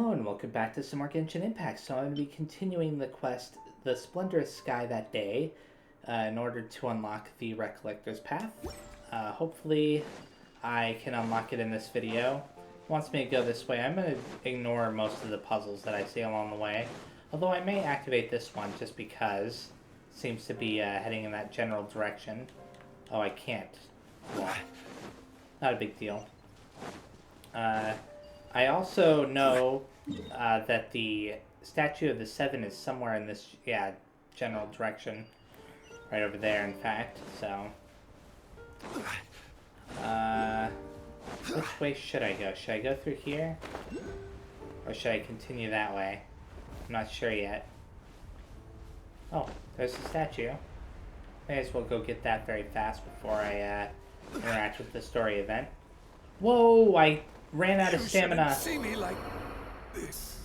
Hello and welcome back to some more Genshin Impact. So I'm going to be continuing the quest, The Splendorous Sky That Day, in order to unlock the Recollector's Path. Hopefully I can unlock it in this video. It wants me to go this way. I'm going to ignore most of the puzzles that I see along the way. Although I may activate this one just because it seems to be heading in that general direction. Oh, I can't. Well, not a big deal. I also know that the statue of the Seven is somewhere in this, general direction. Right over there, in fact, so. Which way should I go? Should I go through here? Or should I continue that way? I'm not sure yet. Oh, there's the statue. May as well go get that very fast before I interact with the story event. Whoa, I ran out of stamina. See me like this.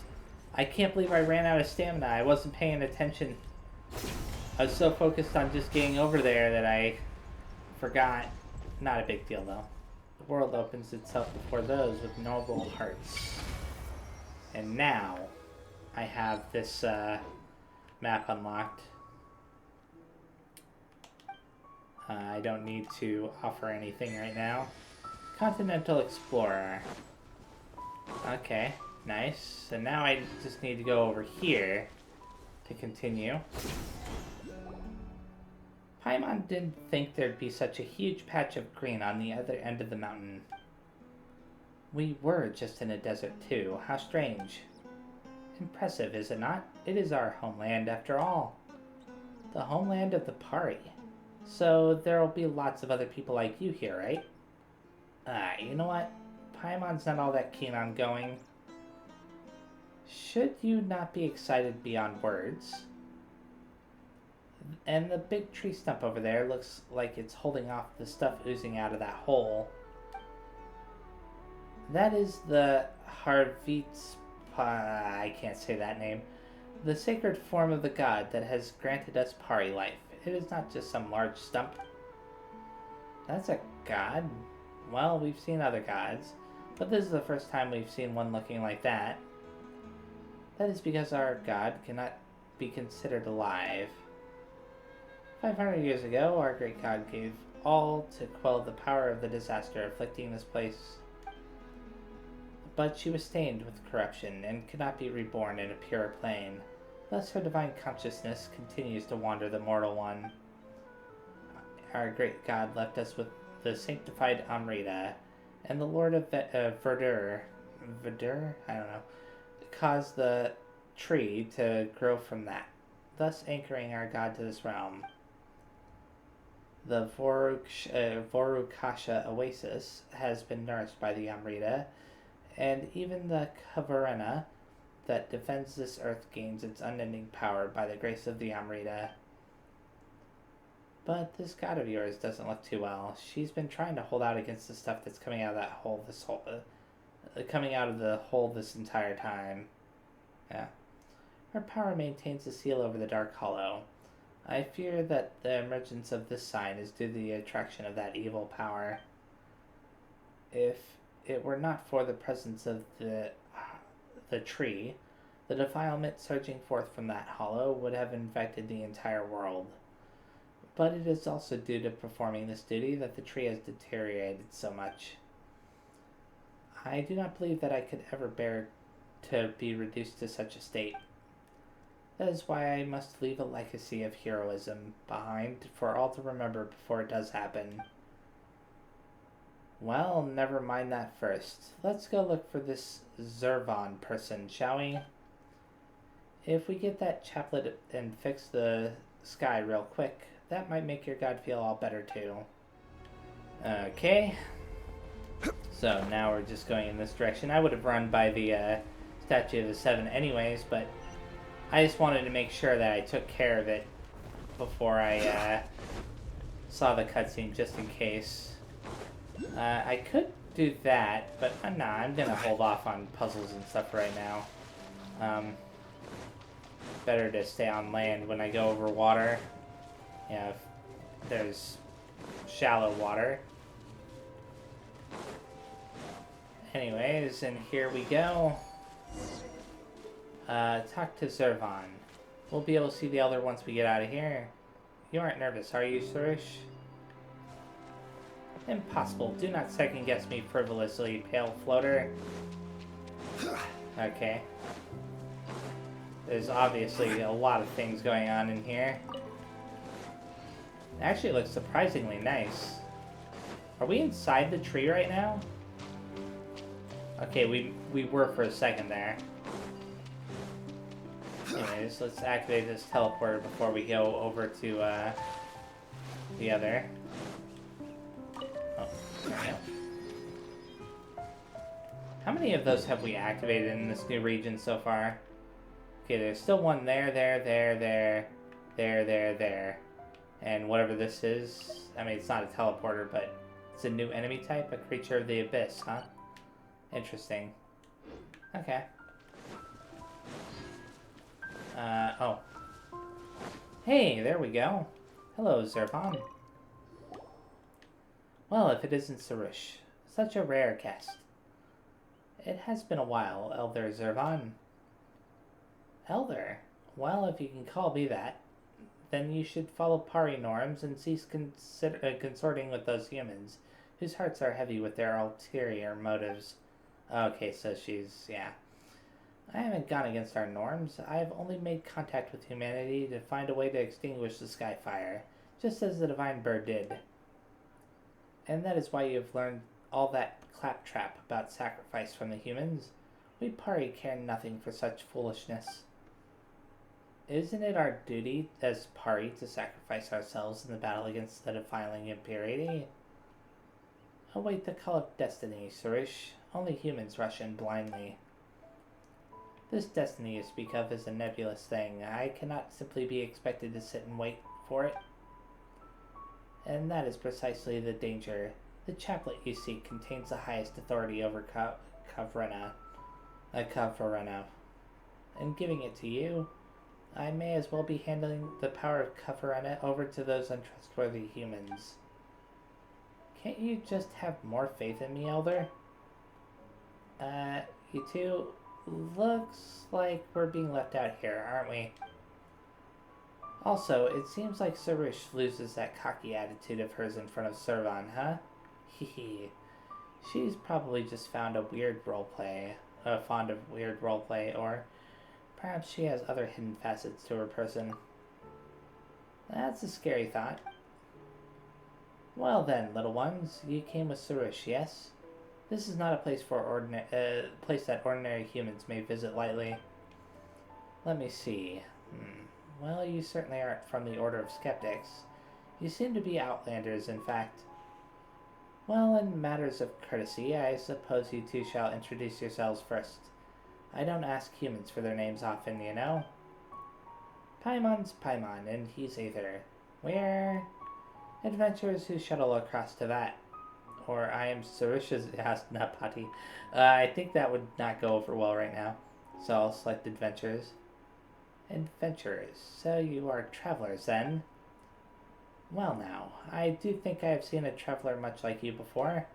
I can't believe I ran out of stamina. I wasn't paying attention. I was so focused on just getting over there that I forgot. Not a big deal though. The world opens itself before those with noble hearts. And now I have this map unlocked. I don't need to offer anything right now. Continental Explorer. Okay, nice. So now I just need to go over here to continue. Paimon didn't think there'd be such a huge patch of green on the other end of the mountain. We were just in a desert too. How strange. Impressive, is it not? It is our homeland after all. The homeland of the Pari. So there'll be lots of other people like you here, right? You know what? Paimon's not all that keen on going. Should you not be excited beyond words? And the big tree stump over there looks like it's holding off the stuff oozing out of that hole. That is the Harvitspa, I can't say that name. The sacred form of the god that has granted us Pari life. It is not just some large stump. That's a god? Well, we've seen other gods, but this is the first time we've seen one looking like that. That is because our god cannot be considered alive. 500 years ago, our great god gave all to quell the power of the disaster afflicting this place. But she was stained with corruption and could not be reborn in a pure plane. Thus her divine consciousness continues to wander the mortal one. Our great god left us with the sanctified Amrita, and the Lord of Verdure, I don't know, caused the tree to grow from that, thus anchoring our god to this realm. The Vorukasha oasis has been nourished by the Amrita, and even the Kavarena that defends this earth gains its unending power by the grace of the Amrita. But this god of yours doesn't look too well. She's been trying to hold out against the stuff that's coming out of that hole, coming out of the hole this entire time. Yeah. Her power maintains a seal over the Dark Hollow. I fear that the emergence of this sign is due to the attraction of that evil power. If it were not for the presence of the tree, the defilement surging forth from that hollow would have infected the entire world. But it is also due to performing this duty that the tree has deteriorated so much. I do not believe that I could ever bear to be reduced to such a state. That is why I must leave a legacy of heroism behind for all to remember before it does happen. Well, never mind that first. Let's go look for this Zervon person, shall we? If we get that chaplet and fix the sky real quick, that might make your god feel all better too. Okay. So now we're just going in this direction. I would have run by the statue of the Seven anyways, but I just wanted to make sure that I took care of it before I saw the cutscene, just in case. I could do that, but nah, I'm gonna hold off on puzzles and stuff right now. Better to stay on land when I go over water. Yeah, if there's shallow water. Anyways, and here we go. Talk to Zervan. We'll be able to see the Elder once we get out of here. You aren't nervous, are you, Suresh? Impossible. Do not second guess me frivolously, pale floater. Okay. There's obviously a lot of things going on in here. It actually looks surprisingly nice. Are we inside the tree right now? Okay, we were for a second there. Anyways, let's activate this teleporter before we go over to the other. Oh, there we go. How many of those have we activated in this new region so far? Okay, there's still one there, there. And whatever this is, I mean, it's not a teleporter, but it's a new enemy type, a creature of the abyss, huh? Interesting. Okay. Oh. Hey, there we go. Hello, Zervan. Well, if it isn't Suresh, such a rare guest. It has been a while, Elder Zervan. Elder? Well, if you can call me that, then you should follow Pari norms and cease consorting with those humans, whose hearts are heavy with their ulterior motives. Okay, so she's, yeah. I haven't gone against our norms. I have only made contact with humanity to find a way to extinguish the sky fire, just as the divine bird did. And that is why you have learned all that claptrap about sacrifice from the humans. We Pari care nothing for such foolishness. Isn't it our duty as Pari to sacrifice ourselves in the battle against the defiling impurity? Await the call of destiny, Suresh. Only humans rush in blindly. This destiny you speak of is a nebulous thing. I cannot simply be expected to sit and wait for it. And that is precisely the danger. The chaplet you seek contains the highest authority over Kavrena. And giving it to you, I may as well be handing the power of Kavrena over to those untrustworthy humans. Can't you just have more faith in me, Elder? You two, looks like we're being left out here, aren't we? Also, it seems like Suresh loses that cocky attitude of hers in front of Zervan, huh? Hehe. She's probably just found a weird roleplay, fond of weird roleplay, or perhaps she has other hidden facets to her person. That's a scary thought. Well then, little ones, you came with Suresh, yes? This is not a place for place that ordinary humans may visit lightly. Let me see. Well, you certainly aren't from the Order of Skeptics. You seem to be outlanders, in fact. Well, in matters of courtesy, I suppose you two shall introduce yourselves first. I don't ask humans for their names often, you know. Paimon's Paimon, and he's Aether. We're adventurers who shuttle across to that. Or I am Suresh's Napati. I think that would not go over well right now. So I'll select adventurers. Adventurers. So you are travelers then? Well now, I do think I have seen a traveler much like you before.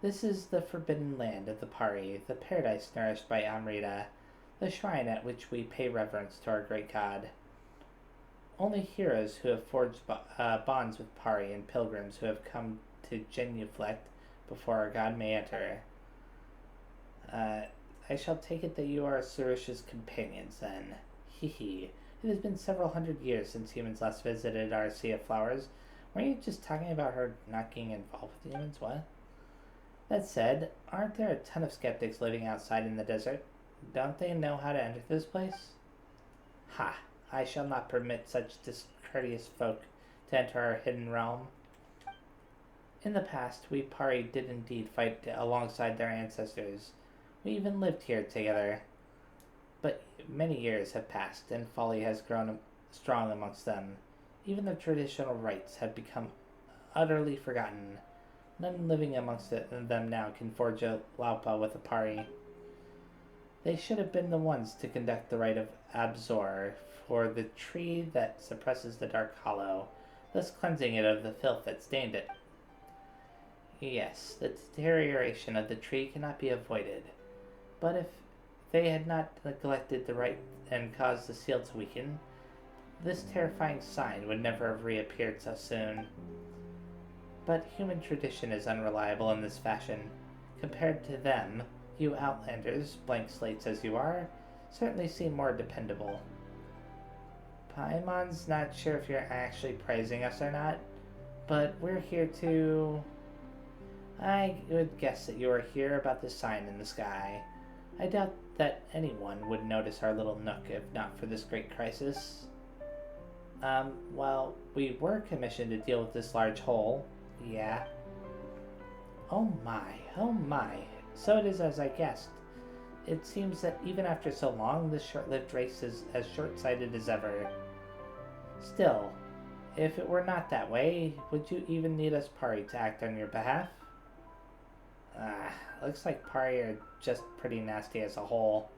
This is the forbidden land of the Pari, the paradise nourished by Amrita, the shrine at which we pay reverence to our great god. Only heroes who have forged bonds with Pari and pilgrims who have come to genuflect before our god may enter. I shall take it that you are Suresh's companions, then. Hee. It has been several hundred years since humans last visited our Sea of Flowers. Weren't you just talking about her not getting involved with humans? What? That said, aren't there a ton of skeptics living outside in the desert? Don't they know how to enter this place? Ha! I shall not permit such discourteous folk to enter our hidden realm. In the past, we Pari did indeed fight alongside their ancestors. We even lived here together. But many years have passed, and folly has grown strong amongst them. Even their traditional rites have become utterly forgotten. None living amongst them now can forge a laupa with a Pari. They should have been the ones to conduct the rite of Absor for the tree that suppresses the dark hollow, thus cleansing it of the filth that stained it. Yes, the deterioration of the tree cannot be avoided, but if they had not neglected the right and caused the seal to weaken, this terrifying sign would never have reappeared so soon. But human tradition is unreliable in this fashion. Compared to them, you Outlanders, blank slates as you are, certainly seem more dependable. Paimon's not sure if you're actually praising us or not, but we're here to... I would guess that you are here about the sign in the sky. I doubt that anyone would notice our little nook if not for this great crisis. Well, we were commissioned to deal with this large hole. Yeah. Oh my. So it is as I guessed. It seems that even after so long, this short-lived race is as short-sighted as ever. Still, if it were not that way, would you even need us Pari to act on your behalf? Looks like Pari are just pretty nasty as a whole.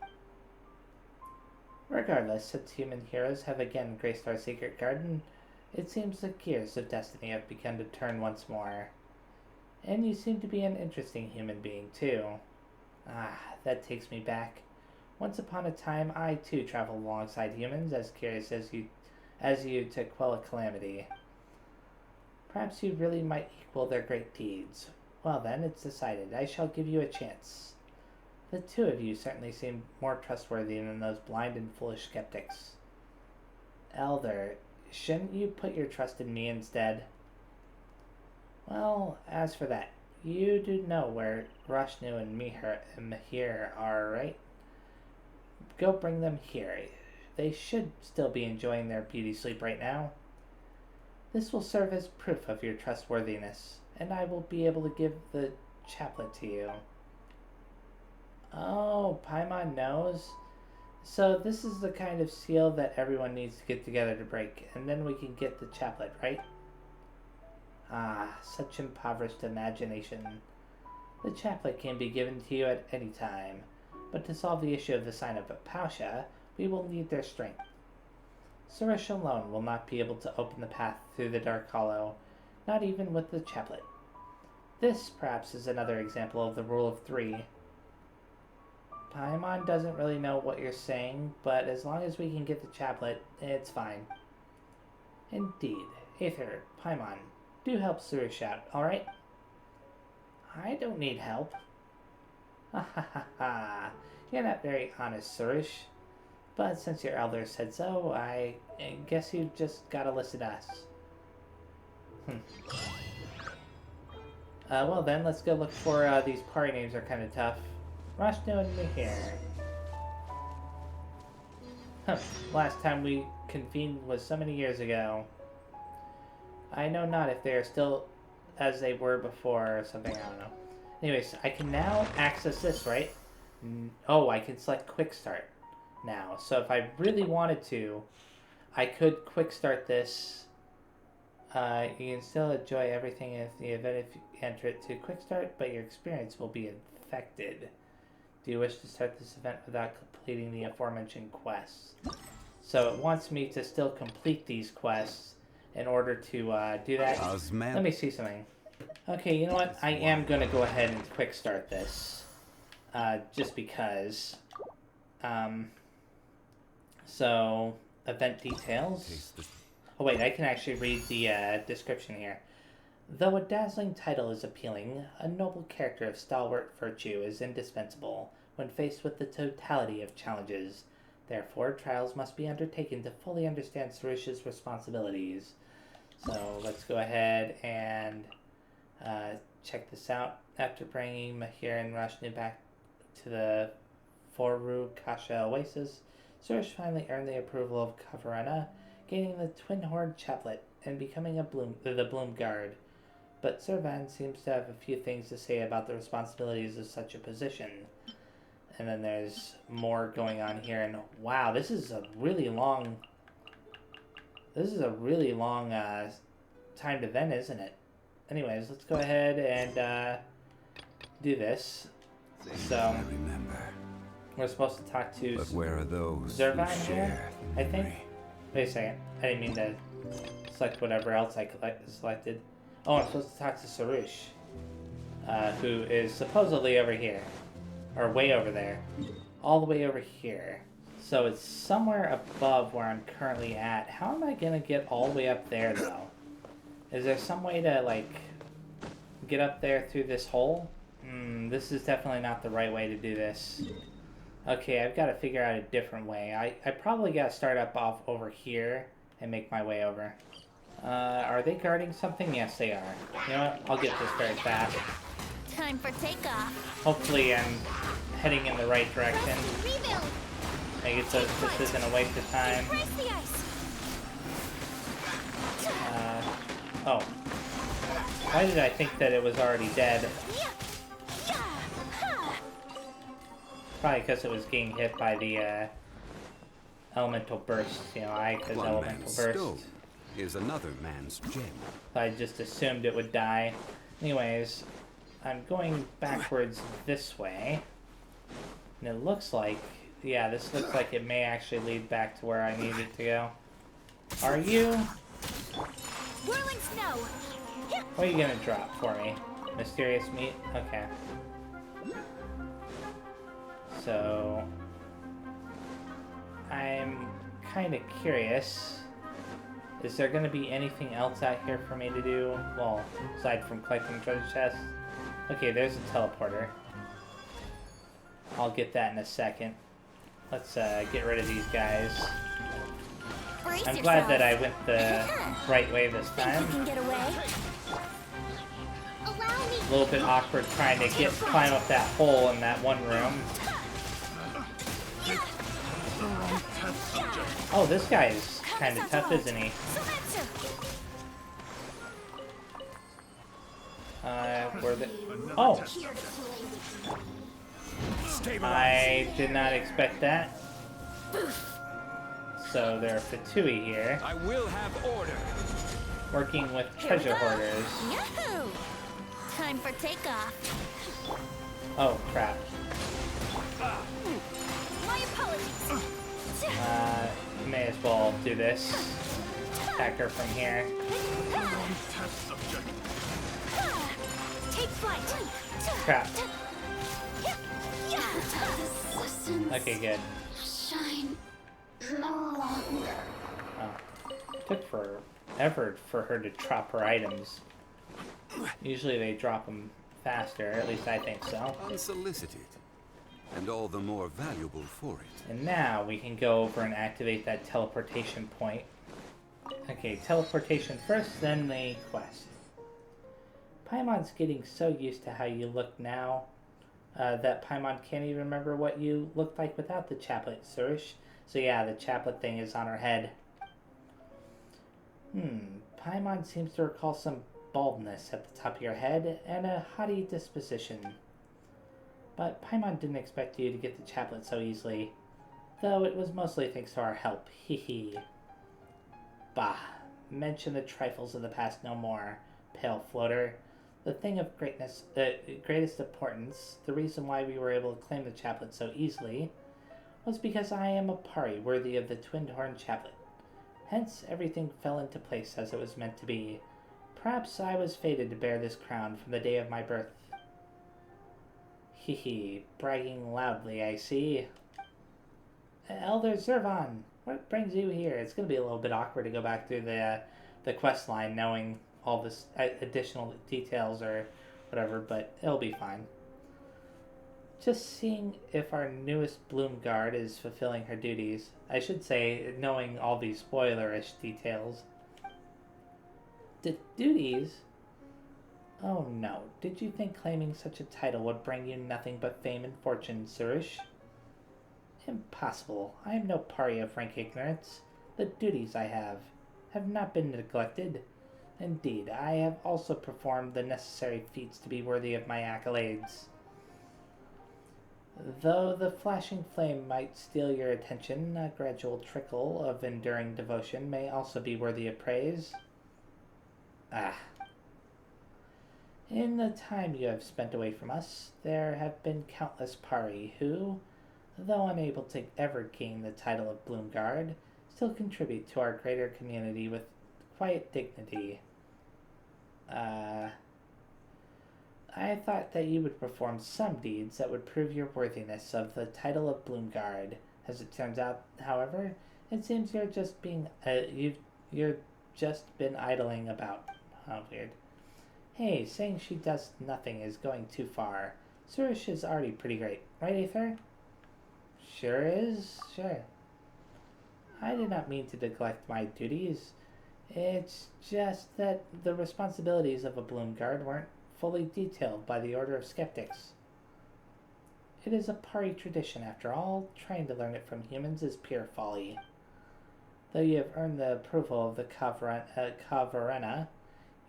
Regardless, since human heroes have again graced our secret garden, it seems the gears of destiny have begun to turn once more. And you seem to be an interesting human being, too. That takes me back. Once upon a time, I too traveled alongside humans, as curious as you to quell a calamity. Perhaps you really might equal their great deeds. Well then, it's decided. I shall give you a chance. The two of you certainly seem more trustworthy than those blind and foolish skeptics. Elder, shouldn't you put your trust in me instead? Well, as for that, you do know where Roshnu and Mihir are, right? Go bring them here. They should still be enjoying their beauty sleep right now. This will serve as proof of your trustworthiness, and I will be able to give the chaplet to you. Oh, Paimon knows. So this is the kind of seal that everyone needs to get together to break, and then we can get the chaplet, right? Such impoverished imagination. The chaplet can be given to you at any time, but to solve the issue of the sign of Pausha, we will need their strength. Suresh alone will not be able to open the path through the Dark Hollow, not even with the chaplet. This, perhaps, is another example of the rule of three. Paimon doesn't really know what you're saying, but as long as we can get the chaplet, it's fine. Indeed. Aether, Paimon, do help Suresh out, alright? I don't need help. Ha. You're not very honest, Suresh. But since your elder said so, I guess you just gotta listen to us. Well then, let's go look for, these party names are kind of tough. Roshnu and Mihir. Last time we convened was so many years ago. I know not if they are still as they were before or something, I don't know. Anyways, I can now access this, right? Oh, I can select Quick Start now. So if I really wanted to, I could Quick Start this. You can still enjoy everything in the event if you enter it to Quick Start, but your experience will be affected. Do you wish to start this event without completing the aforementioned quests? So it wants me to still complete these quests in order to do that. Let me see something. Okay, you know what? I am going to go ahead and quick start this. Just because. So, event details. Oh wait, I can actually read the description here. Though a dazzling title is appealing, a noble character of stalwart virtue is indispensable when faced with the totality of challenges. Therefore, trials must be undertaken to fully understand Suresh's responsibilities. So let's go ahead and check this out. After bringing Mihir and Roshnu back to the Foru Kasha Oasis, Suresh finally earned the approval of Kavarena, gaining the Twin Horde Chaplet and becoming the Bloom Guard. But Servan seems to have a few things to say about the responsibilities of such a position. And then there's more going on here, and wow, this is a really long timed event, isn't it? Anyways, let's go ahead and do this. So we're supposed to talk to Zervan here, I think. Wait a second, I didn't mean to select whatever else I selected. Oh, I'm supposed to talk to Suresh, who is supposedly over here. Or way over there. all the way over here. So it's somewhere above where I'm currently at. How am I gonna get all the way up there, though? Is there some way to, like, get up there through this hole? This is definitely not the right way to do this. Okay, I've got to figure out a different way. I probably got to start up off over here and make my way over. Are they guarding something? Yes, they are. You know what? I'll get this very fast. Time for takeoff. Hopefully I'm heading in the right direction. I guess this isn't a waste of time. Oh. Why did I think that it was already dead? Probably because it was getting hit by the elemental burst. You know, Ayaka's elemental burst. Is another man's gem. I just assumed it would die. Anyways, I'm going backwards this way. And it looks like, yeah, this looks like it may actually lead back to where I need it to go. Are you? Whirling snow. What are you gonna drop for me? Mysterious meat? Okay. So, I'm kind of curious. Is there going to be anything else out here for me to do? Well, aside from collecting treasure chests. Okay, there's a teleporter. I'll get that in a second. Let's get rid of these guys. I'm glad that I went the right way this time. A little bit awkward trying to climb up that hole in that one room. Oh, this guy is kind of tough, isn't he? Where the... Oh! I did not expect that. So there are Fatui here. I will have order. Working with treasure hoarders. Yahoo! Time for takeoff. Oh, crap. My apologies. May as well do this. Attack her from here. Take flight. Crap. Okay, good. Shine no longer. Oh. Took forever for her to drop her items. Usually they drop them faster, at least I think so. Unsolicited. And all the more valuable for it. And now we can go over and activate that teleportation point. Okay, teleportation first, then the quest. Paimon's getting so used to how you look now that Paimon can't even remember what you looked like without the chaplet, Surish. So yeah, the chaplet thing is on her head. Paimon seems to recall some baldness at the top of your head and a haughty disposition. But Paimon didn't expect you to get the chaplet so easily, though it was mostly thanks to our help. Hee. Bah, mention the trifles of the past no more, pale floater. The thing of greatest importance, the reason why we were able to claim the chaplet so easily, was because I am a pari worthy of the twin-horn chaplet. Hence, everything fell into place as it was meant to be. Perhaps I was fated to bear this crown from the day of my birth. Hee, bragging loudly, I see. Elder Zervan, what brings you here? It's going to be a little bit awkward to go back through the quest line knowing all this additional details or whatever, but it'll be fine. Just seeing if our newest Bloom Guard is fulfilling her duties. I should say, knowing all these spoilerish details. The duties? Oh no, did you think claiming such a title would bring you nothing but fame and fortune, Surish? Impossible. I am no pari of frank ignorance. The duties I have not been neglected. Indeed, I have also performed the necessary feats to be worthy of my accolades. Though the flashing flame might steal your attention, a gradual trickle of enduring devotion may also be worthy of praise. In the time you have spent away from us, there have been countless pari who, though unable to ever gain the title of Bloomguard, still contribute to our greater community with quiet dignity. I thought that you would perform some deeds that would prove your worthiness of the title of Bloomguard. As it turns out, however, it seems you're just you're just been idling about. How weird. Hey, saying she does nothing is going too far. Suresh is already pretty great, right, Aether? Sure is, sure. I did not mean to neglect my duties. It's just that the responsibilities of a Bloomguard weren't fully detailed by the Order of Skeptics. It is a Pari tradition, after all. Trying to learn it from humans is pure folly. Though you have earned the approval of the Kavarena,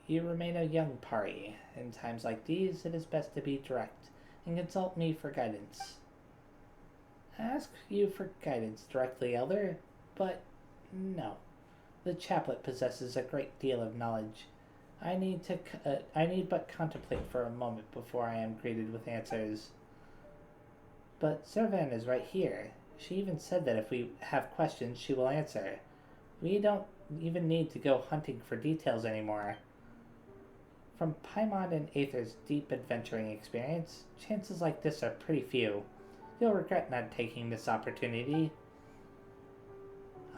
you remain a young Pari. In times like these, it is best to be direct and consult me for guidance. Ask you for guidance directly, Elder, but no. The chaplet possesses a great deal of knowledge. I need but contemplate for a moment before I am greeted with answers. But Zervan is right here. She even said that if we have questions, she will answer. We don't even need to go hunting for details anymore. From Paimon and Aether's deep adventuring experience, chances like this are pretty few. You'll regret not taking this opportunity.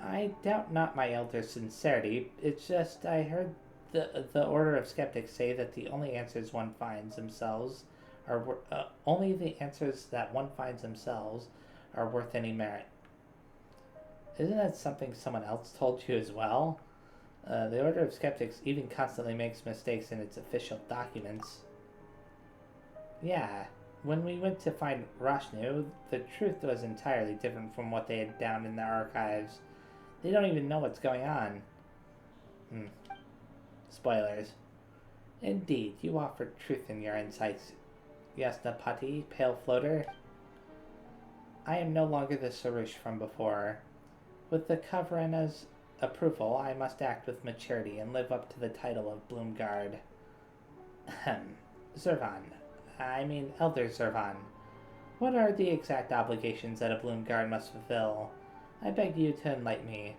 I doubt not my elder's sincerity. It's just I heard the Order of Skeptics say that the only answers one finds themselves are only the answers that one finds themselves are worth any merit. Isn't that something someone else told you as well? The Order of Skeptics even constantly makes mistakes in its official documents. Yeah, when we went to find Rashnu, the truth was entirely different from what they had down in the archives. They don't even know what's going on. Spoilers. Indeed, you offered truth in your insights. Yasnapati, Pale Floater. I am no longer the Suresh from before. With the Kavarena's approval, I must act with maturity and live up to the title of Bloomguard. Zervan. I mean Elder Zervan. What are the exact obligations that a Bloomguard must fulfill? I beg you to enlighten me.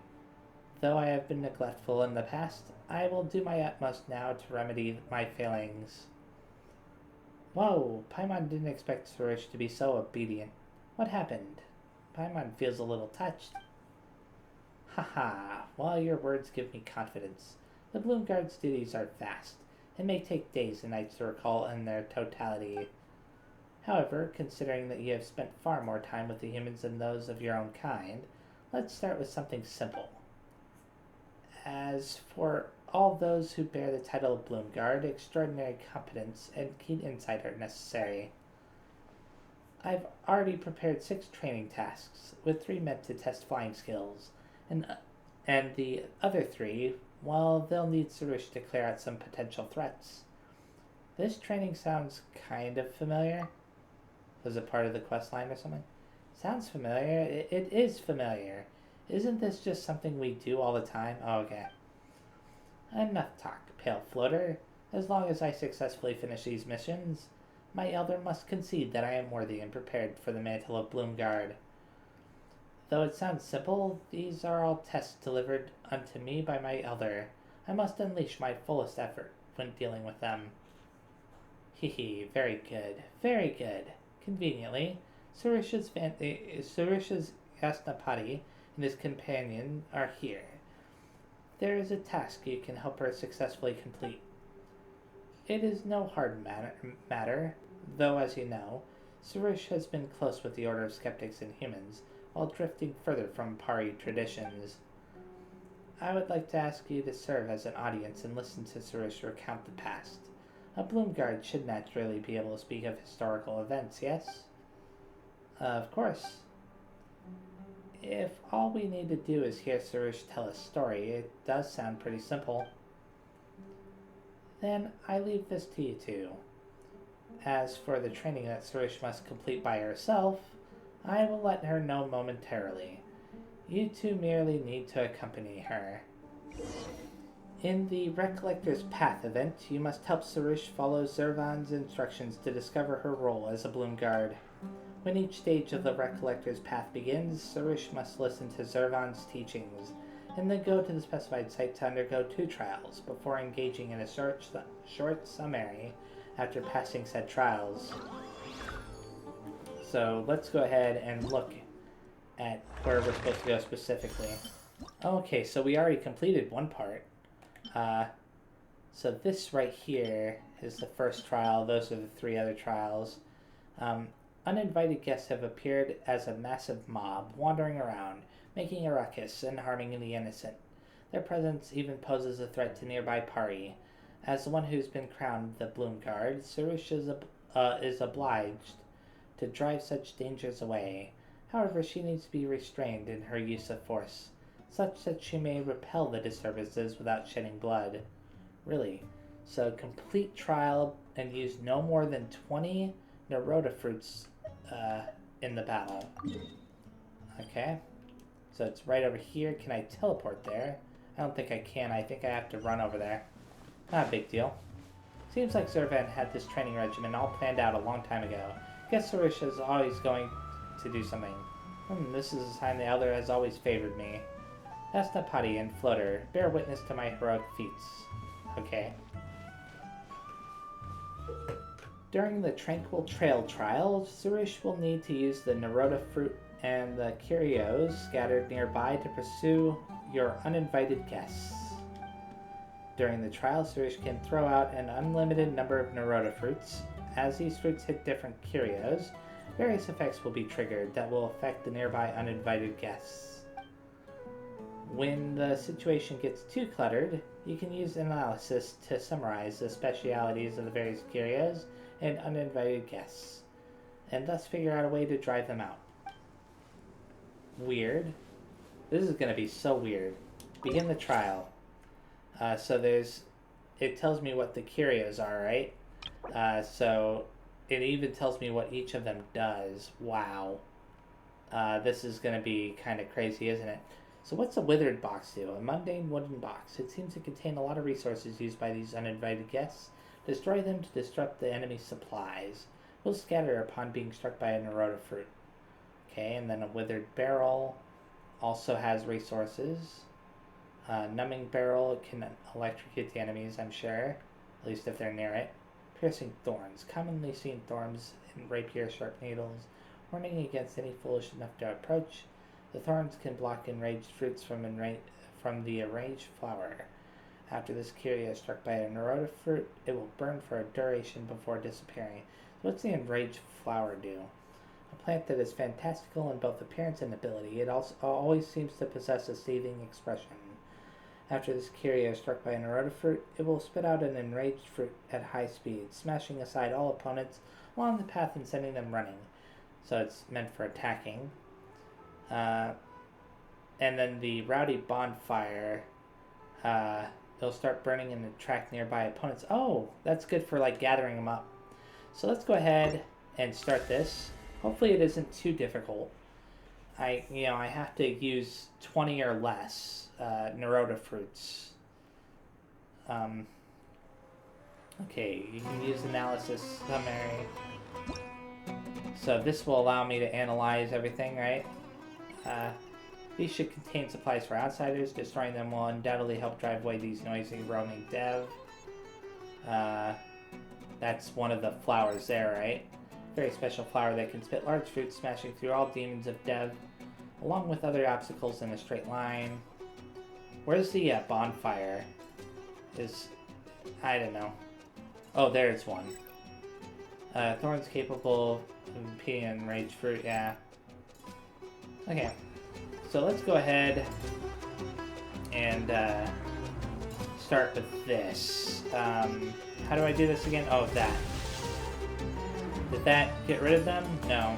Though I have been neglectful in the past, I will do my utmost now to remedy my failings. Whoa, Paimon didn't expect Suresh to be so obedient. What happened? Paimon feels a little touched. Haha, well, your words give me confidence. The Bloomguard's duties are vast. It may take days and nights to recall in their totality. However, considering that you have spent far more time with the humans than those of your own kind, let's start with something simple. As for all those who bear the title of Bloomguard, extraordinary competence and keen insight are necessary. I've already prepared 6 training tasks, with 3 meant to test flying skills, and the other 3, well, they'll need Suresh to clear out some potential threats. This training sounds kind of familiar. Was it part of the quest line or something? Sounds familiar. It is familiar. Isn't this just something we do all the time? Oh, okay. Enough talk, Pale Floater. As long as I successfully finish these missions, my elder must concede that I am worthy and prepared for the mantle of Bloomguard. Though it sounds simple, these are all tests delivered unto me by my elder. I must unleash my fullest effort when dealing with them. Hehe, very good, very good. Conveniently, Suresh's Yasnapati and his companion are here. There is a task you can help her successfully complete. It is no hard matter, though, as you know, Suresh has been close with the Order of Skeptics and Humans, while drifting further from Pari traditions. I would like to ask you to serve as an audience and listen to Suresh recount the past. A Bloomguard should naturally be able to speak of historical events, yes? Of course. If all we need to do is hear Suresh tell a story, it does sound pretty simple. Then I leave this to you two. As for the training that Suresh must complete by herself, I will let her know momentarily. You two merely need to accompany her. In the Recollector's Path event, you must help Suresh follow Zervan's instructions to discover her role as a Bloomguard. When each stage of the Recollector's Path begins, Suresh must listen to Zervan's teachings, and then go to the specified site to undergo 2 trials before engaging in a short summary after passing said trials. So let's go ahead and look at where we're supposed to go specifically. Okay, so we already completed one part. So this right here is the first trial. Those are the 3 other trials. Uninvited guests have appeared as a massive mob, wandering around, making a ruckus and harming the innocent. Their presence even poses a threat to nearby party. As the one who's been crowned the Bloom Guard, Sarush is obliged to drive such dangers away. However, she needs to be restrained in her use of force, such that she may repel the disturbances without shedding blood. Really? So complete trial and use no more than 20 Naroda fruits in the battle. Okay. So it's right over here. Can I teleport there? I don't think I can. I think I have to run over there. Not a big deal. Seems like Zervan had this training regimen all planned out a long time ago. Guess Sarush is always going to do something. This is a sign the Elder has always favored me. Asnapati and Floater, bear witness to my heroic feats. Okay. During the Tranquil Trail trials, Sarush will need to use the Naroda fruit and the curios scattered nearby to pursue your uninvited guests. During the trial, Sarush can throw out an unlimited number of Naroda fruits. As these fruits hit different curios, various effects will be triggered that will affect the nearby uninvited guests. When the situation gets too cluttered, you can use analysis to summarize the specialities of the various curios and uninvited guests, and thus figure out a way to drive them out. Weird. This is going to be so weird. Begin the trial. So it tells me what the curios are, right? So it even tells me what each of them does. Wow. This is going to be kind of crazy, isn't it? So what's a withered box do? A mundane wooden box. It seems to contain a lot of resources used by these uninvited guests. Destroy them to disrupt the enemy's supplies. Will scatter upon being struck by a Naroda fruit. Okay, and then a withered barrel also has resources. Numbing barrel can electrocute the enemies, I'm sure. At least if they're near it. Piercing thorns. Commonly seen thorns in rapier sharp needles. Warning against any foolish enough to approach. The thorns can block enraged fruits from the enraged flower. After this curio is struck by a Naroda fruit, it will burn for a duration before disappearing. So what's the enraged flower do? A plant that is fantastical in both appearance and ability. It also always seems to possess a seething expression. After this curio is struck by a Naroda fruit, it will spit out an enraged fruit at high speed, smashing aside all opponents along the path and sending them running. So it's meant for attacking. And then the rowdy bonfire, it'll start burning and attract nearby opponents. Oh, that's good for like gathering them up. So let's go ahead and start this. Hopefully it isn't too difficult. I have to use 20 or less Naroda fruits. Okay, you can use analysis summary. So this will allow me to analyze everything, right? These should contain supplies for outsiders. Destroying them will undoubtedly help drive away these noisy roaming dev. That's one of the flowers there, right? Very special flower that can spit large fruits, smashing through all demons of dev, along with other obstacles in a straight line. Where's the bonfire? I don't know. Oh, there's one. Thorns capable of impeding enraged fruit, yeah. Okay, so let's go ahead and start with this. How do I do this again? Oh, that. Did that get rid of them? No.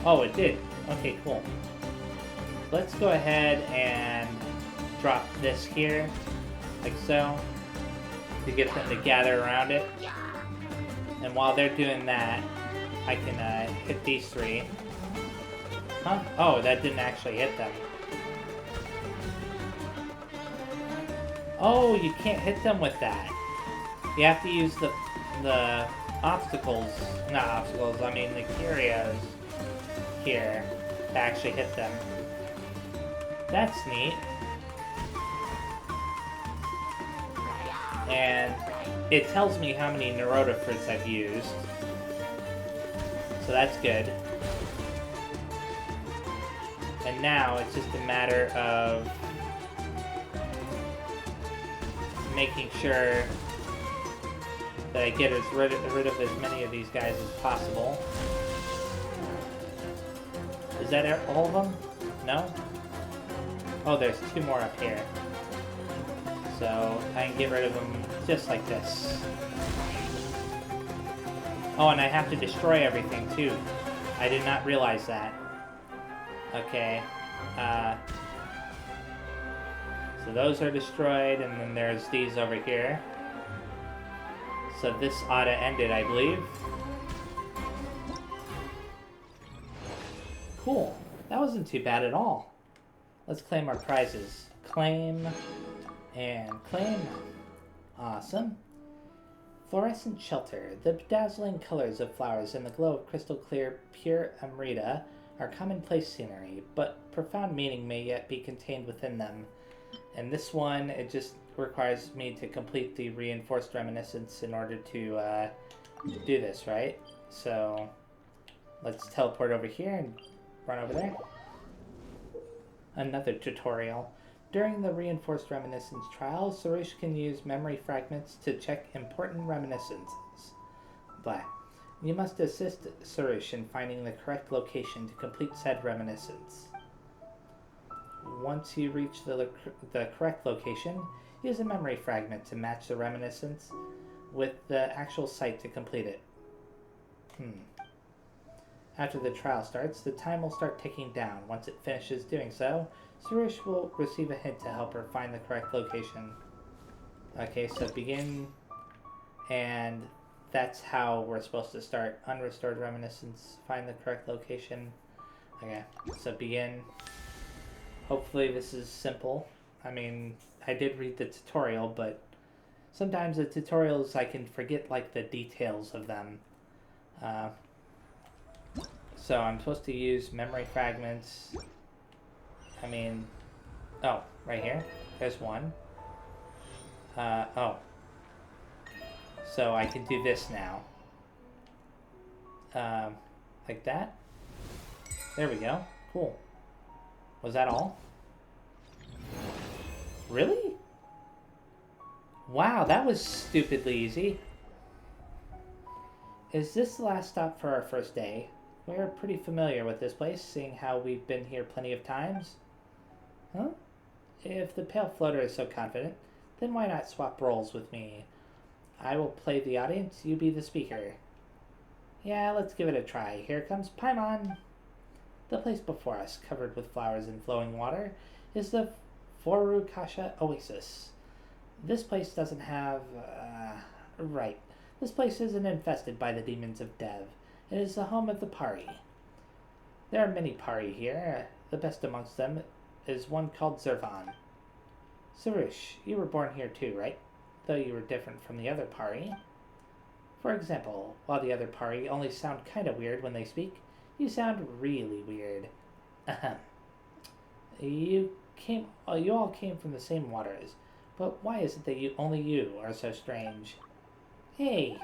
Oh, it did. Okay, cool. Let's go ahead and drop this here, like so, to get them to gather around it. And while they're doing that, I can hit these 3. Huh? Oh, that didn't actually hit them. Oh, you can't hit them with that. You have to use the obstacles, not obstacles, I mean the curios here to actually hit them. That's neat. And it tells me how many Nerota fruits I've used. So that's good. And now it's just a matter of making sure that I get rid of as many of these guys as possible. Is that all of them? No? Oh, there's 2 more up here. So I can get rid of them just like this. Oh, and I have to destroy everything too. I did not realize that. Okay. So those are destroyed, and then there's these over here. So this ought to end it, I believe. Cool. That wasn't too bad at all. Let's claim our prizes. Claim and claim. Awesome. Fluorescent shelter. The bedazzling colors of flowers and the glow of crystal clear, pure Amrita are commonplace scenery, but profound meaning may yet be contained within them. And this one, it just requires me to complete the reinforced reminiscence in order to do this, right? So let's teleport over here and run over there. Another tutorial. During the reinforced reminiscence trial, Sarush can use memory fragments to check important reminiscences. Blah. You must assist Sarush in finding the correct location to complete said reminiscence. Once you reach the correct location, use a memory fragment to match the reminiscence with the actual site to complete it. After the trial starts, the time will start ticking down. Once it finishes doing so, Sarush will receive a hint to help her find the correct location. Okay, so begin, and that's how we're supposed to start. Unrestored reminiscence, find the correct location. Okay, so begin. Hopefully this is simple. I mean, I did read the tutorial, but sometimes the tutorials I can forget like the details of them. So I'm supposed to use memory fragments. I mean, oh, right here. There's one. Oh. So I can do this now. Like that. There we go. Cool. Was that all? Really? Wow, that was stupidly easy. Is this the last stop for our first day? We're pretty familiar with this place, seeing how we've been here plenty of times. Huh? If the Pale Floater is so confident, then why not swap roles with me? I will play the audience, you be the speaker. Yeah, let's give it a try. Here comes Paimon. The place before us, covered with flowers and flowing water, is the Forukasha Oasis. This place doesn't have... right. This place isn't infested by the demons of Dev. It is the home of the Pari. There are many Pari here. The best amongst them is one called Zervan. Sarush, you were born here too, right? Though you were different from the other Pari. For example, while the other Pari only sound kind of weird when they speak, you sound really weird. Ahem. You all came from the same waters, but why is it that only you are so strange? Hey!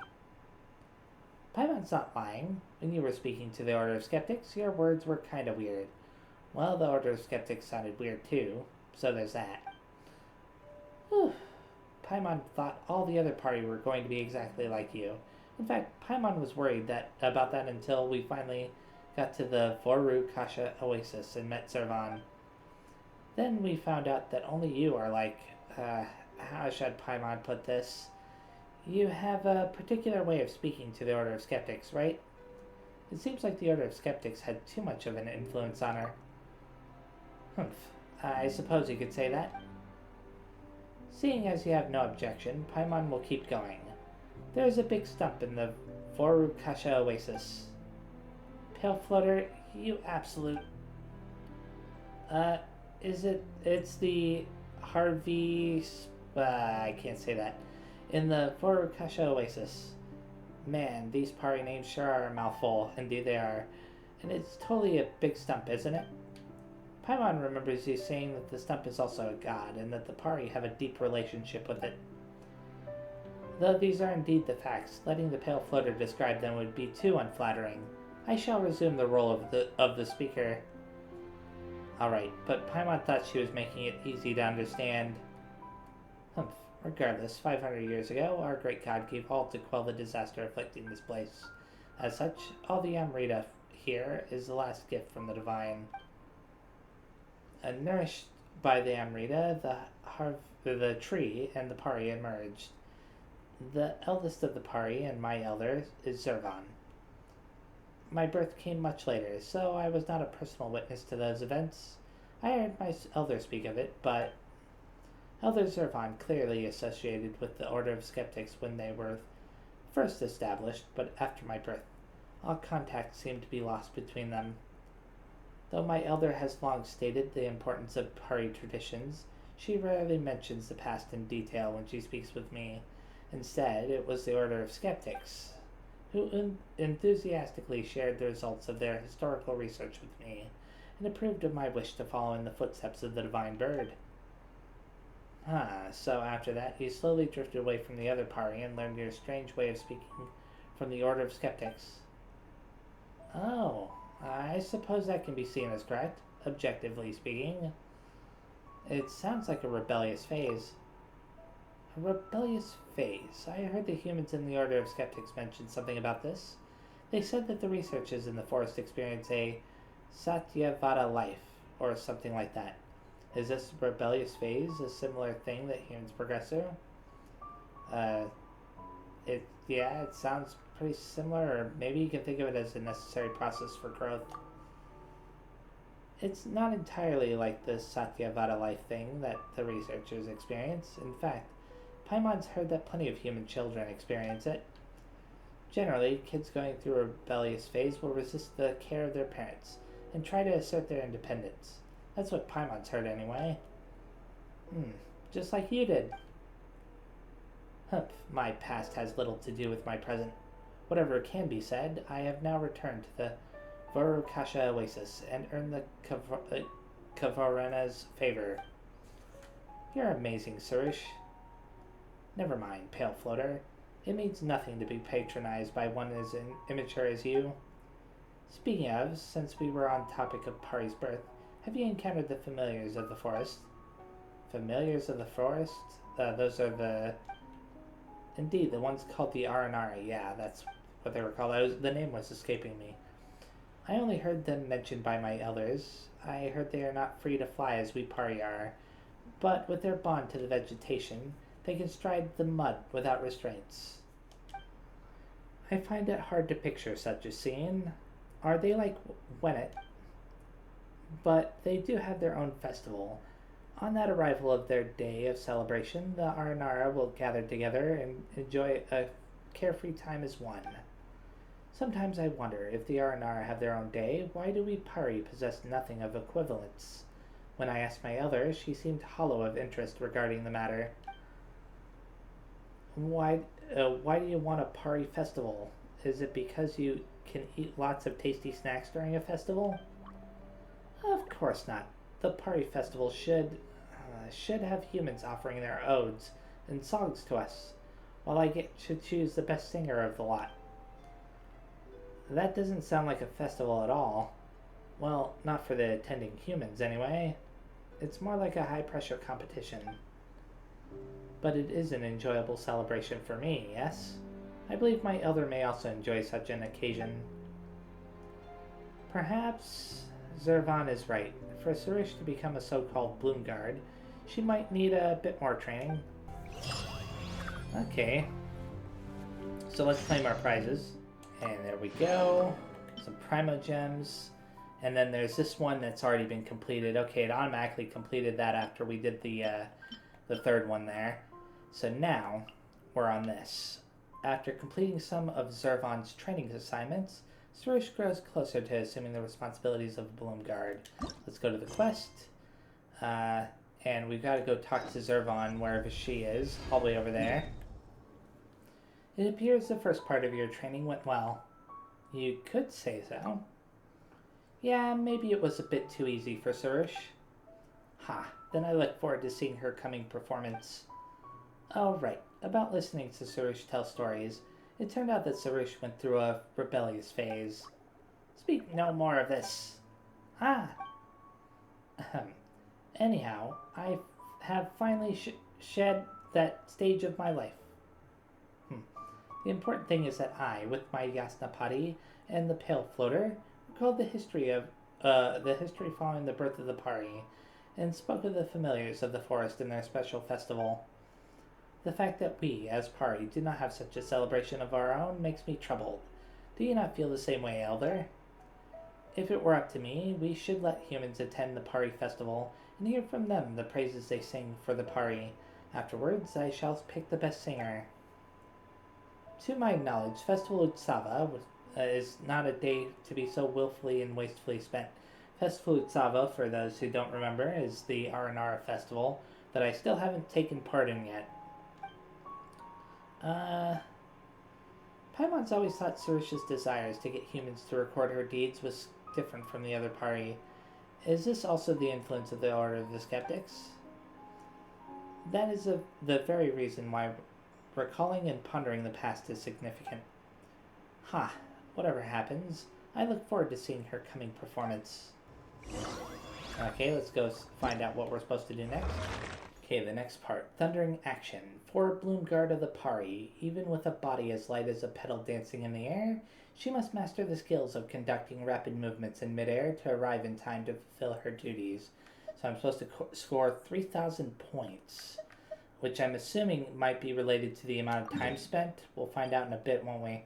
Paimon's not lying. When you were speaking to the Order of Skeptics, your words were kind of weird. Well, the Order of Skeptics sounded weird too, so there's that. Whew. Paimon thought all the other party were going to be exactly like you. In fact, Paimon was worried about that until we finally got to the Forukasha Oasis and met Zervan. Then we found out that only you are like, how should Paimon put this? You have a particular way of speaking to the Order of Skeptics, right? It seems like the Order of Skeptics had too much of an influence on her. Humph. I suppose you could say that. Seeing as you have no objection, Paimon will keep going. There's a big stump in the Forukasha Oasis. Pale Floater, you absolute... It's the Harvey... I can't say that. In the Forukasha Oasis. Man, these Pari names sure are a mouthful. Indeed they are. And it's totally a big stump, isn't it? Paimon remembers you saying that the stump is also a god, and that the Pari have a deep relationship with it. Though these are indeed the facts, letting the pale floater describe them would be too unflattering. I shall resume the role of the speaker. Alright, but Paimon thought she was making it easy to understand. Humph. Regardless, 500 years ago, our great god gave all to quell the disaster afflicting this place. As such, all the Amrita here is the last gift from the divine. Nourished by the Amrita, the tree and the Pari emerged. The eldest of the Pari and my elder is Zervan. My birth came much later, so I was not a personal witness to those events. I heard my elder speak of it, but Elder Zervan clearly associated with the Order of Skeptics when they were first established, but after my birth, all contact seemed to be lost between them. Though my elder has long stated the importance of Pari traditions, she rarely mentions the past in detail when she speaks with me. Instead, it was the Order of Skeptics who enthusiastically shared the results of their historical research with me and approved of my wish to follow in the footsteps of the divine bird. So after that, you slowly drifted away from the other Pari and learned your strange way of speaking from the Order of Skeptics. Oh, I suppose that can be seen as correct, objectively speaking. It sounds like a rebellious phase. A rebellious phase? I heard the humans in the Order of Skeptics mention something about this. They said that the researchers in the forest experience a Satyavada life, or something like that. Is this rebellious phase a similar thing that humans progress through? It sounds pretty similar, or maybe you can think of it as a necessary process for growth. It's not entirely like the Satyavada life thing that the researchers experience. In fact, Paimon's heard that plenty of human children experience it. Generally, kids going through a rebellious phase will resist the care of their parents and try to assert their independence. That's what Paimon's heard anyway. Just like you did. Humph, my past has little to do with my present. Whatever can be said, I have now returned to the Vorukasha Oasis and earned the Kavarena's favor. You're amazing, Suresh. Never mind, Pale Floater. It means nothing to be patronized by one as immature as you. Speaking of, since we were on topic of Pari's birth, have you encountered the familiars of the forest? Familiars of the forest? Those are the... Indeed, the ones called the Aranari. Yeah, that's what they were called. The name was escaping me. I only heard them mentioned by my elders. I heard they are not free to fly as we Pari are, but with their bond to the vegetation, they can stride the mud without restraints. I find it hard to picture such a scene. Are they like Wennet? But they do have their own festival. On that arrival of their day of celebration, the Aranara will gather together and enjoy a carefree time as one. Sometimes I wonder, if the Aranara have their own day, why do we Pari possess nothing of equivalence? When I asked my elder, she seemed hollow of interest regarding the matter. Why do you want a Pari festival? Is it because you can eat lots of tasty snacks during a festival? Of course not. The Pari festival should have humans offering their odes and songs to us, while I get to choose the best singer of the lot. That doesn't sound like a festival at all. Well, not for the attending humans, anyway. It's more like a high-pressure competition. But it is an enjoyable celebration for me, yes? I believe my elder may also enjoy such an occasion. Perhaps Zervan is right. For Suresh to become a so-called Bloomguard, she might need a bit more training. Okay. So let's claim our prizes. And there we go. Some Primo Gems. And then there's this one that's already been completed. Okay, it automatically completed that after we did the third one there. So now, we're on this. After completing some of Zervan's training assignments, Suresh grows closer to assuming the responsibilities of a Bloomguard. Let's go to the quest. And we've got to go talk to Zervan wherever she is, all the way over there. It appears the first part of your training went well. You could say so. Yeah, maybe it was a bit too easy for Suresh. Then I look forward to seeing her coming performance. Oh, right. about listening to Sarush tell stories, it turned out that Sarush went through a rebellious phase. Speak no more of this. Ah. Ahem. Anyhow, I have finally shed that stage of my life. The important thing is that I, with my Yasnapati and the Pale Floater, recalled the history following the birth of the Pari, and spoke of the familiars of the forest in their special festival. The fact that we, as Pari, do not have such a celebration of our own makes me troubled. Do you not feel the same way, Elder? If it were up to me, we should let humans attend the Pari festival and hear from them the praises they sing for the Pari. Afterwards, I shall pick the best singer. To my knowledge, Festival Utsava is not a day to be so willfully and wastefully spent. Festival Utsava, for those who don't remember, is the Aranara festival that I still haven't taken part in yet. Paimon's always thought Sarush's desires to get humans to record her deeds was different from the other Pari. Is this also the influence of the Order of the Skeptics? That is the very reason why recalling and pondering the past is significant. Whatever happens, I look forward to seeing her coming performance. Okay, let's go find out what we're supposed to do next. Okay, the next part. Thundering action. For Bloomguard of the Pari, even with a body as light as a petal dancing in the air, she must master the skills of conducting rapid movements in midair to arrive in time to fulfill her duties. So I'm supposed to score 3,000 points, which I'm assuming might be related to the amount of time spent. We'll find out in a bit, won't we?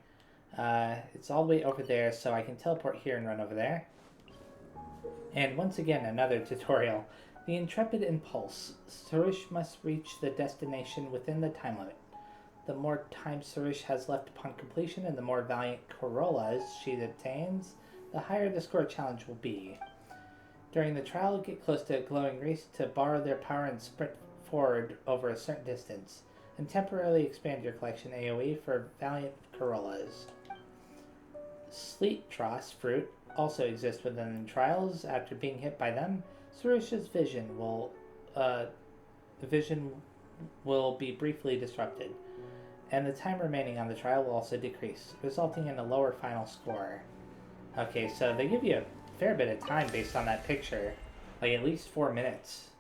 It's all the way over there, so I can teleport here and run over there. And once again, another tutorial. The Intrepid Impulse. Sarush must reach the destination within the time limit. The more time Sarush has left upon completion and the more valiant Corollas she obtains, the higher the score challenge will be. During the trial, get close to a glowing race to borrow their power and sprint forward over a certain distance, and temporarily expand your collection AoE for valiant Corollas. Sleet Tross fruit also exists within the trials. After being hit by them, Sarush's vision will be briefly disrupted, and the time remaining on the trial will also decrease, resulting in a lower final score. Okay, so they give you a fair bit of time based on that picture, like at least 4 minutes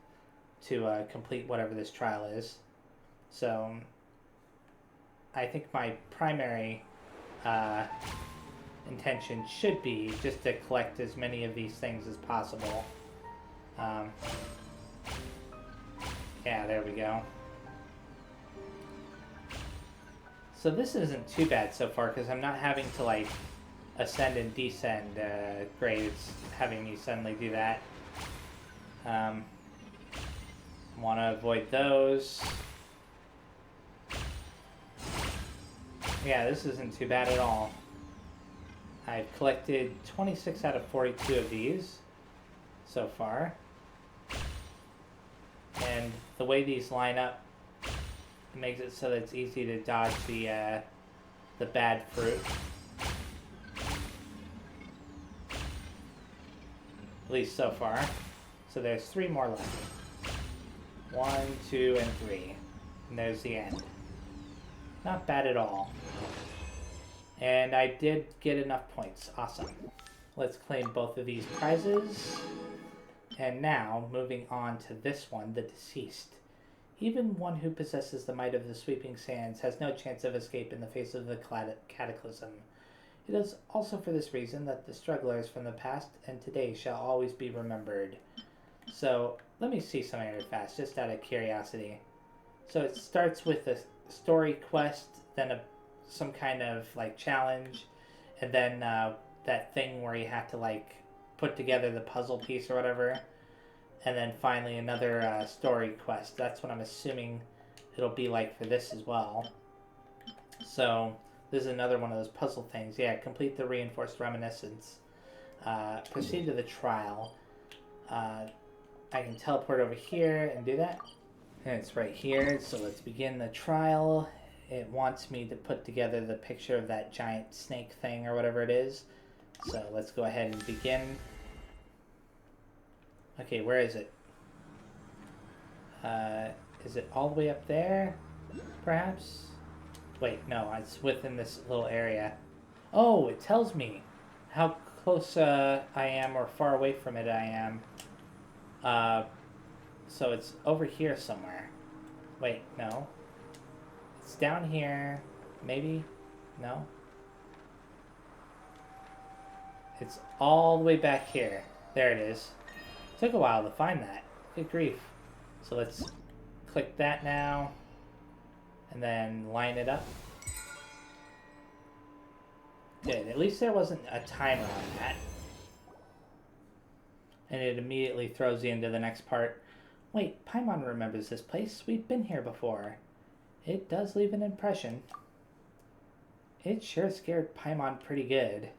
to complete whatever this trial is. So I think my primary intention should be just to collect as many of these things as possible. Yeah, there we go. So this isn't too bad so far because I'm not having to like ascend and descend grades, having me suddenly do that. Want to avoid those. Yeah, this isn't too bad at all. I've collected 26 out of 42 of these so far. And the way these line up makes it so that it's easy to dodge the bad fruit. At least so far. So there's 3 more left. 1, 2, and 3. And there's the end. Not bad at all. And I did get enough points. Awesome. Let's claim both of these prizes. And now, moving on to this one, the Deceased. Even one who possesses the might of the sweeping sands has no chance of escape in the face of the cataclysm. It is also for this reason that the strugglers from the past and today shall always be remembered. So, let me see something really fast, just out of curiosity. So it starts with a story quest, then some kind of like challenge, and then that thing where you have to like put together the puzzle piece or whatever, and then finally another story quest. That's what I'm assuming it'll be like for this as well. So this is another one of those puzzle things. Yeah, complete the reinforced reminiscence. Proceed to the trial. I can teleport over here and do that. And it's right here, so let's begin the trial. It wants me to put together the picture of that giant snake thing or whatever it is. So let's go ahead and begin. Okay, where is it? Is it all the way up there? Perhaps? Wait, no, it's within this little area. Oh, it tells me how close I am or far away from it I am. So it's over here somewhere. Wait, no. It's down here. Maybe? No? It's all the way back here. There it is. Took a while to find that. Good grief. So let's click that now. And then line it up. Good. At least there wasn't a timer on that. And it immediately throws you into the next part. Wait, Paimon remembers this place. We've been here before. It does leave an impression. It sure scared Paimon pretty good.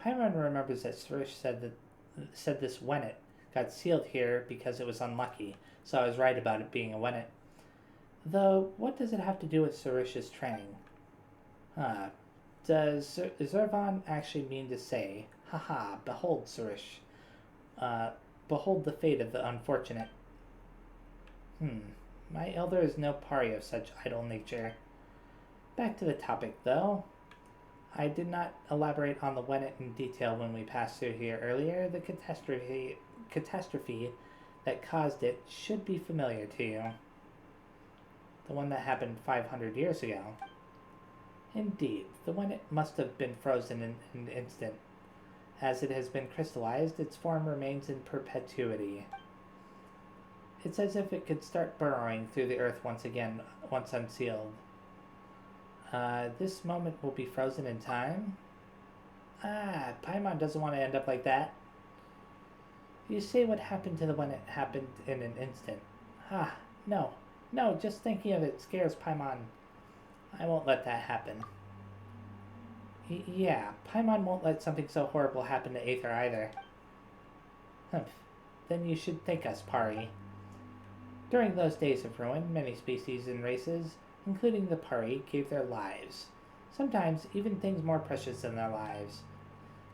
Paimon remembers that Surish said this Wennet got sealed here because it was unlucky, so I was right about it being a Wennet. Though, what does it have to do with Surish's training? Does Zervan actually mean to say, haha, behold Surish, behold the fate of the unfortunate? My elder is no pari of such idle nature. Back to the topic, though. I did not elaborate on the Wennet in detail when we passed through here earlier. The catastrophe that caused it should be familiar to you. The one that happened 500 years ago. Indeed, the Wennet must have been frozen in an instant. As it has been crystallized, its form remains in perpetuity. It's as if it could start burrowing through the earth once again, once unsealed. This moment will be frozen in time? Paimon doesn't want to end up like that. You say what happened to the one that happened in an instant. No, just thinking of it scares Paimon. I won't let that happen. Yeah, Paimon won't let something so horrible happen to Aether either. Humph. Then you should thank us, Pari. During those days of ruin, many species and races, including the Pari, gave their lives. Sometimes even things more precious than their lives.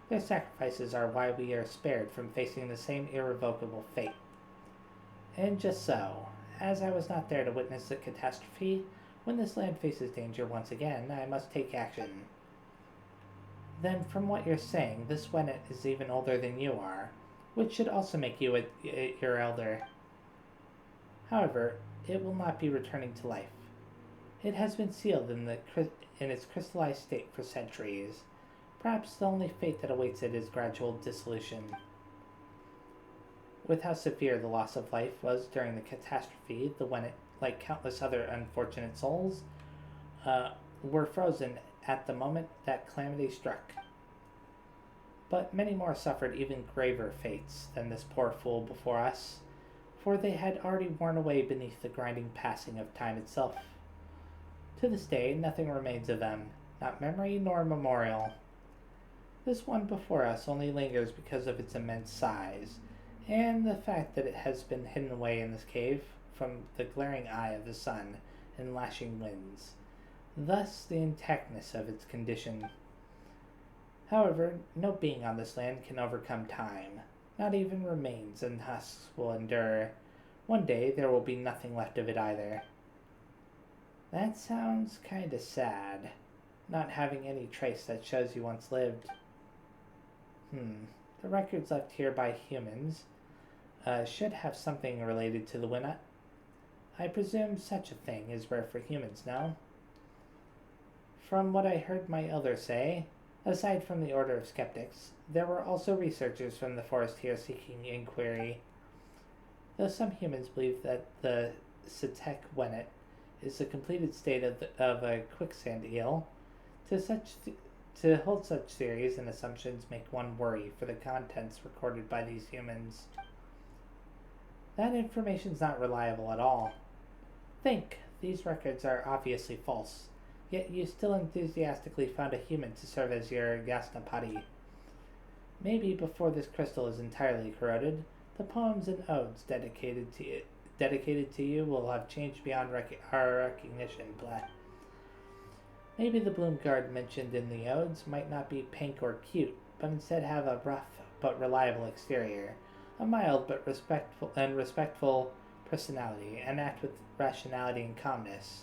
Their sacrifices are why we are spared from facing the same irrevocable fate. And just so, as I was not there to witness the catastrophe, when this land faces danger once again, I must take action. Then, from what you're saying, this Wennet is even older than you are, which should also make you your elder. However, it will not be returning to life. It has been sealed in its crystallized state for centuries. Perhaps the only fate that awaits it is gradual dissolution. With how severe the loss of life was during the catastrophe, the Wennet, like countless other unfortunate souls, were frozen at the moment that calamity struck. But many more suffered even graver fates than this poor fool before us, for they had already worn away beneath the grinding passing of time itself. To this day, nothing remains of them, not memory nor memorial. This one before us only lingers because of its immense size, and the fact that it has been hidden away in this cave from the glaring eye of the sun and lashing winds, thus the intactness of its condition. However, no being on this land can overcome time. Not even remains and husks will endure. One day there will be nothing left of it either. That sounds kinda sad, not having any trace that shows you once lived. The records left here by humans should have something related to the Wennet. I presume such a thing is rare for humans now. From what I heard my elder say, aside from the Order of Skeptics, there were also researchers from the forest here seeking inquiry. Though some humans believe that the Setek Wennet is the completed state of a quicksand eel, to hold such theories and assumptions make one worry for the contents recorded by these humans. That information's not reliable at all. Think, these records are obviously false, yet you still enthusiastically found a human to serve as your Yasnapati. Maybe before this crystal is entirely corroded, the poems and odes dedicated to you will have changed beyond our recognition. Blah. Maybe the Bloomguard mentioned in the odes might not be pink or cute, but instead have a rough but reliable exterior, a mild but respectful personality and act with rationality and calmness.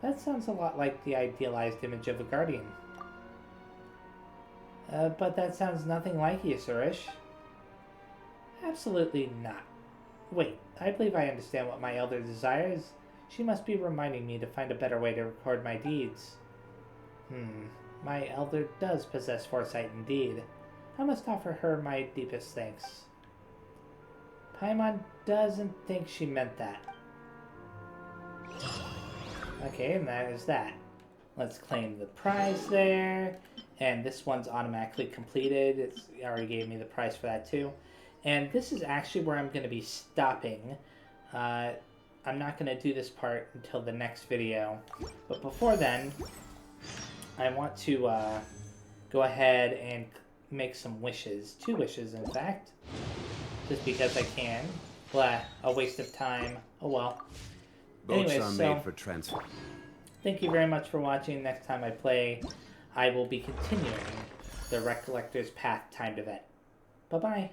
That sounds a lot like the idealized image of a guardian. But that sounds nothing like you, Suresh. Absolutely not. Wait, I believe I understand what my elder desires. She must be reminding me to find a better way to record my deeds. My elder does possess foresight indeed. I must offer her my deepest thanks. Paimon doesn't think she meant that. Okay, and that is that. Let's claim the prize there. And this one's automatically completed. It already gave me the price for that too. And this is actually where I'm going to be stopping. I'm not going to do this part until the next video. But before then, I want to go ahead and make some wishes. 2 wishes, in fact. Just because I can. Blah, a waste of time. Oh well. Boats Anyways, are made for transfer. Thank you very much for watching. Next time I play, I will be continuing the Recollector's Path timed event. Bye-bye.